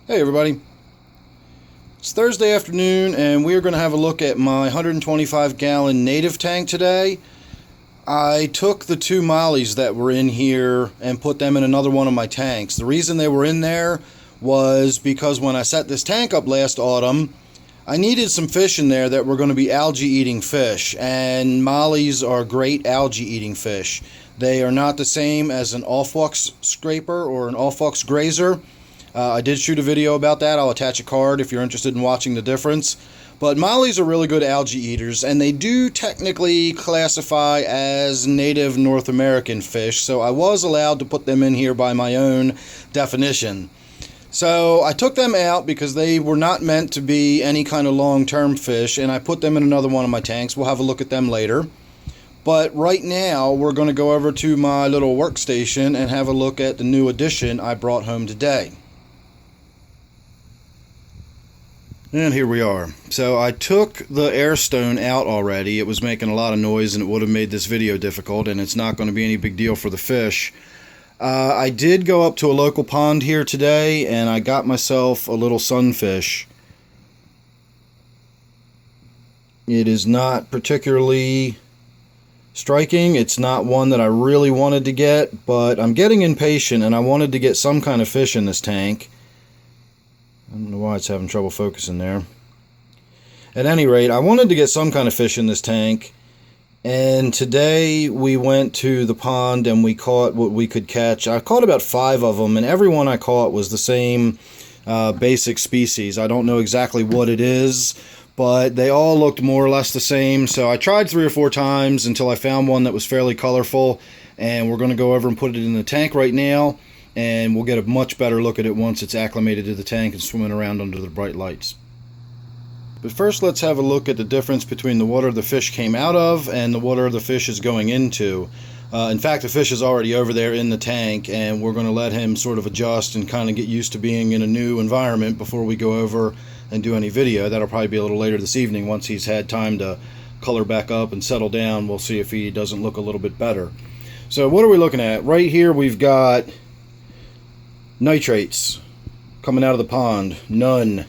Hey everybody, it's Thursday afternoon and we're going to have a look at my 125 gallon native tank today. I took the two mollies that were in here and put them in another one of my tanks. The reason they were in there was because when I set this tank up last autumn, I needed some fish in there that were going to be algae eating fish, and mollies are great algae eating fish. They are not the same as an all-flux scraper or an all-flux grazer. I did shoot a video about that. I'll attach a card if you're interested in watching the difference. But mollies are really good algae eaters, and they do technically classify as native North American fish, so I was allowed to put them in here by my own definition. So I took them out because they were not meant to be any kind of long-term fish, and I put them in another one of my tanks. We'll have a look at them later. But right now, we're going to go over to my little workstation and have a look at the new addition I brought home today. And here we are. So I took the air stone out already. It was making a lot of noise and it would have made this video difficult, and it's not going to be any big deal for the fish. I did go up to a local pond here today and I got myself a little sunfish. It is not particularly striking. It's not one that I really wanted to get, but I'm getting impatient and I wanted to get some kind of fish in this tank. I don't know why it's having trouble focusing there. At any rate, I wanted to get some kind of fish in this tank, and today we went to the pond and we caught what we could catch. I caught about 5 of them, and every one I caught was the same basic species. I don't know exactly what it is, but they all looked more or less the same. So I tried 3 or 4 times until I found one that was fairly colorful, and we're going to go over and put it in the tank right now. And we'll get a much better look at it once it's acclimated to the tank and swimming around under the bright lights. But first, let's have a look at the difference between the water the fish came out of and the water the fish is going into. In fact, the fish is already over there in the tank, and we're going to let him sort of adjust and kind of get used to being in a new environment before we go over and do any video. That'll probably be a little later this evening once he's had time to color back up and settle down. We'll see if he doesn't look a little bit better. So what are we looking at? Right here we've got nitrates coming out of the pond. None.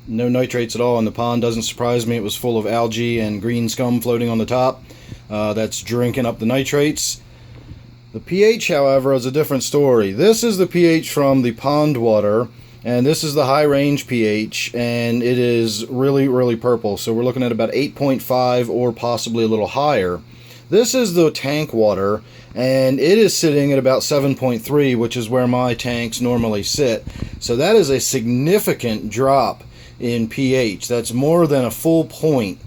No nitrates at all in the pond. Doesn't surprise me. It was full of algae and green scum floating on the top. That's drinking up the nitrates. The pH, however, is a different story. This is the pH from the pond water, and this is the high range pH, and it is really, really purple. So we're looking at about 8.5 or possibly a little higher. This is the tank water, and it is sitting at about 7.3, which is where my tanks normally sit. So that is a significant drop in pH. That's more than a full point.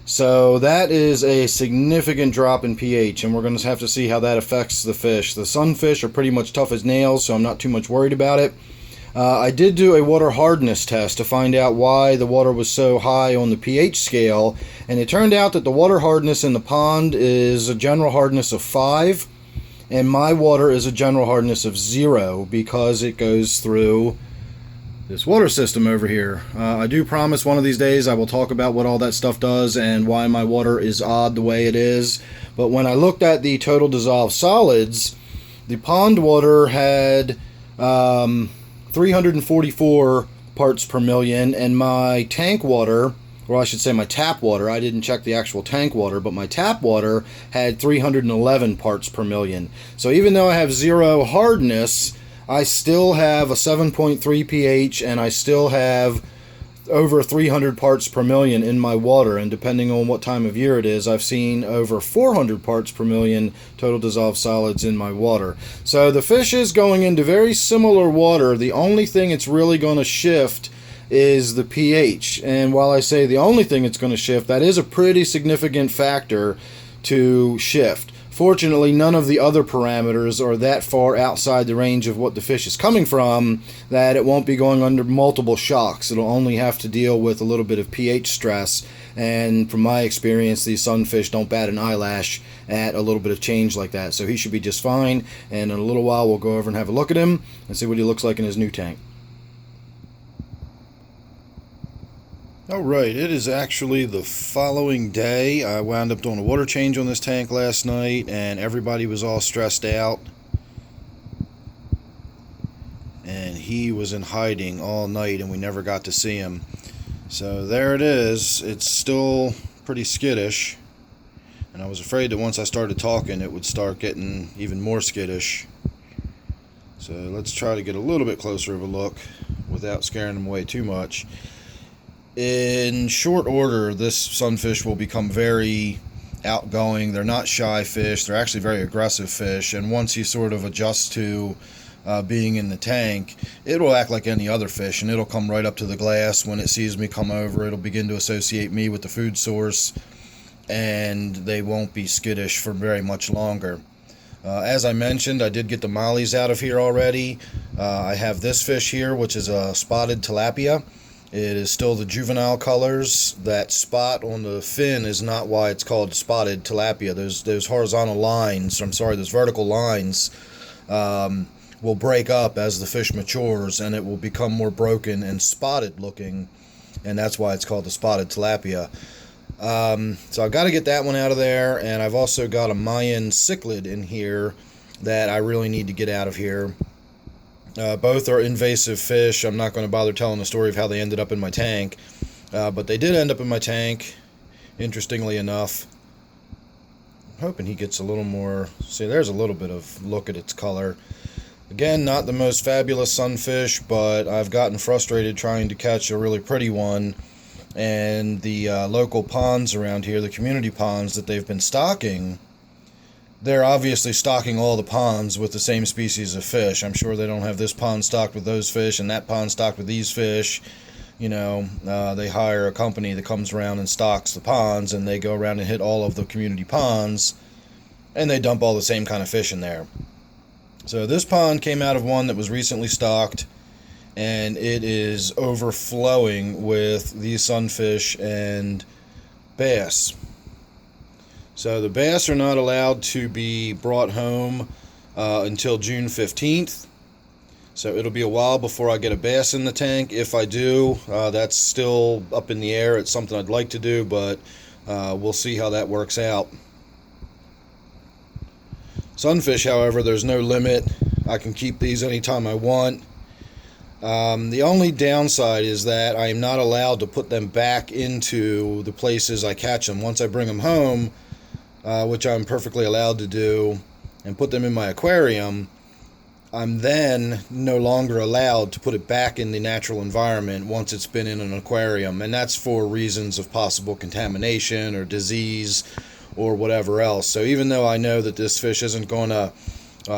So that is a significant drop in pH, and we're going to have to see how that affects the fish. The sunfish are pretty much tough as nails, so I'm not too much worried about it. I did do a water hardness test to find out why the water was so high on the pH scale, and it turned out that the water hardness in the pond is a general hardness of 5, and my water is a general hardness of 0 because it goes through this water system over here. I do promise one of these days I will talk about what all that stuff does and why my water is odd the way it is. But when I looked at the total dissolved solids, the pond water had 344 parts per million, and my tank water, or I should say my tap water, I didn't check the actual tank water, but my tap water had 311 parts per million. So even though I have 0 hardness, I still have a 7.3 pH, and I still have over 300 parts per million in my water, and depending on what time of year it is, I've seen over 400 parts per million total dissolved solids in my water. So the fish is going into very similar water. The only thing it's really going to shift is the pH, and while I say the only thing it's going to shift, that is a pretty significant factor to shift. Fortunately, none of the other parameters are that far outside the range of what the fish is coming from that it won't be going under multiple shocks. It'll only have to deal with a little bit of pH stress, and from my experience, these sunfish don't bat an eyelash at a little bit of change like that. So he should be just fine, and in a little while we'll go over and have a look at him and see what he looks like in his new tank. Alright, it is actually the following day. I wound up doing a water change on this tank last night, and everybody was all stressed out. And and he was in hiding all night and we never got to see him. So there it is. It's still pretty skittish, and I was afraid that once I started talking it would start getting even more skittish. So let's try to get a little bit closer of a look without scaring them away too much. In short order, this sunfish will become very outgoing. They're not shy fish. They're actually very aggressive fish, and once you sort of adjust to being in the tank, it will act like any other fish, and it'll come right up to the glass. When it sees me come over, it'll begin to associate me with the food source, and they won't be skittish for very much longer. As I mentioned, I did get the mollies out of here already. I have this fish here, which is a spotted tilapia. It is still the juvenile colors. That spot on the fin is not why it's called spotted tilapia. Those horizontal lines, those vertical lines will break up as the fish matures, and it will become more broken and spotted looking, and that's why it's called the spotted tilapia. So I've got to get that one out of there, and I've also got a Mayan Cichlid in here that I really need to get out of here. Both are invasive fish. I'm not going to bother telling the story of how they ended up in my tank, but they did end up in my tank, interestingly enough. I'm hoping he gets a little more. See, there's a little bit of look at its color. Again, not the most fabulous sunfish, but I've gotten frustrated trying to catch a really pretty one, and the local ponds around here, the community ponds that they've been stocking, they're obviously stocking all the ponds with the same species of fish. I'm sure they don't have this pond stocked with those fish and that pond stocked with these fish. You know, they hire a company that comes around and stocks the ponds, and they go around and hit all of the community ponds, and they dump all the same kind of fish in there. So this pond came out of one that was recently stocked, and it is overflowing with these sunfish and bass. So the bass are not allowed to be brought home until June 15th. So it'll be a while before I get a bass in the tank. If I do, that's still up in the air. It's something I'd like to do, but we'll see how that works out. Sunfish, however, there's no limit. I can keep these anytime I want. The only downside is that I am not allowed to put them back into the places I catch them. Once I bring them home, which I'm perfectly allowed to do, and put them in my aquarium, I'm then no longer allowed to put it back in the natural environment once it's been in an aquarium, and that's for reasons of possible contamination or disease or whatever else. So even though I know that this fish isn't going to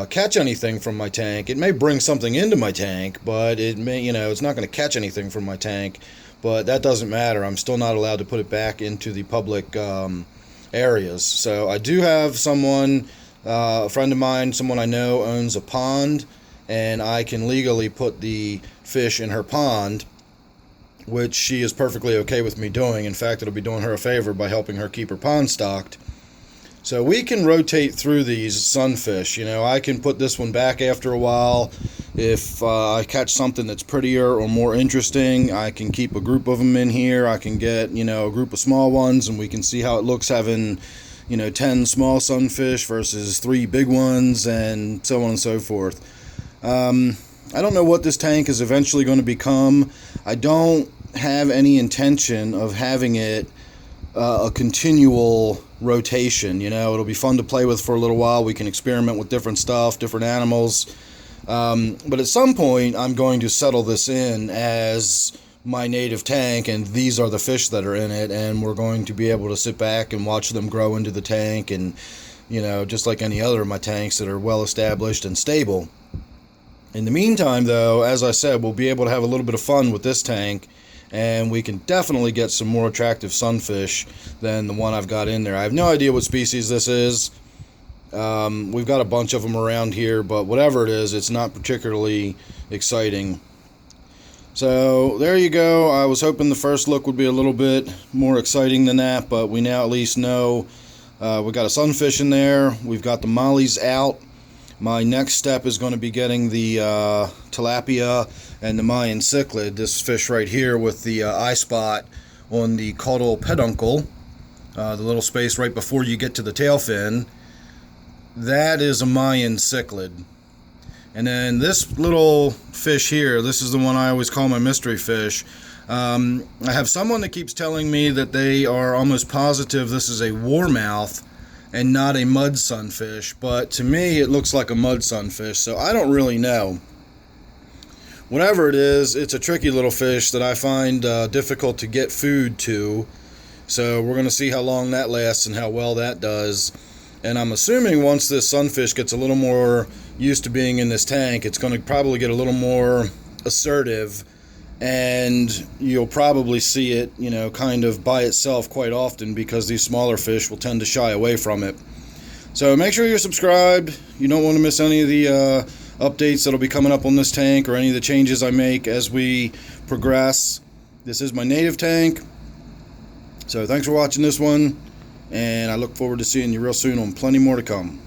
catch anything from my tank, it may bring something into my tank, but it may, it's not going to catch anything from my tank, but that doesn't matter. I'm still not allowed to put it back into the public areas. So I do have someone, a friend of mine, someone I know owns a pond, and I can legally put the fish in her pond, which she is perfectly okay with me doing. In fact, it'll be doing her a favor by helping her keep her pond stocked. So we can rotate through these sunfish. I can put this one back after a while. If I catch something that's prettier or more interesting, I can keep a group of them in here. I can get, a group of small ones, and we can see how it looks having, 10 small sunfish versus 3 big ones, and so on and so forth. I don't know what this tank is eventually going to become. I don't have any intention of having it a continual rotation. It'll be fun to play with for a little while. We can experiment with different stuff, different animals. But at some point, I'm going to settle this in as my native tank, and these are the fish that are in it, and we're going to be able to sit back and watch them grow into the tank, and, just like any other of my tanks that are well established and stable. In the meantime, though, as I said, we'll be able to have a little bit of fun with this tank, and we can definitely get some more attractive sunfish than the one I've got in there. I have no idea what species this is. We've got a bunch of them around here, but whatever it is, it's not particularly exciting. So there you go. I was hoping the first look would be a little bit more exciting than that, but we now at least know we got a sunfish in there. We've got the mollies out. My next step is going to be getting the tilapia and the Mayan Cichlid, this fish right here with the eye spot on the caudal peduncle, the little space right before you get to the tail fin. That is a Mayan Cichlid. And then this little fish here, this is the one I always call my mystery fish. I have someone that keeps telling me that they are almost positive this is a warmouth and not a mud sunfish, but to me it looks like a mud sunfish, so I don't really know. Whatever it is, it's a tricky little fish that I find difficult to get food to, so we're going to see how long that lasts and how well that does. And I'm assuming once this sunfish gets a little more used to being in this tank, it's going to probably get a little more assertive, and you'll probably see it, you know, kind of by itself quite often, because these smaller fish will tend to shy away from it. So make sure you're subscribed. You don't want to miss any of the updates that'll be coming up on this tank, or any of the changes I make as we progress. This is my native tank. So thanks for watching this one, and I look forward to seeing you real soon on plenty more to come.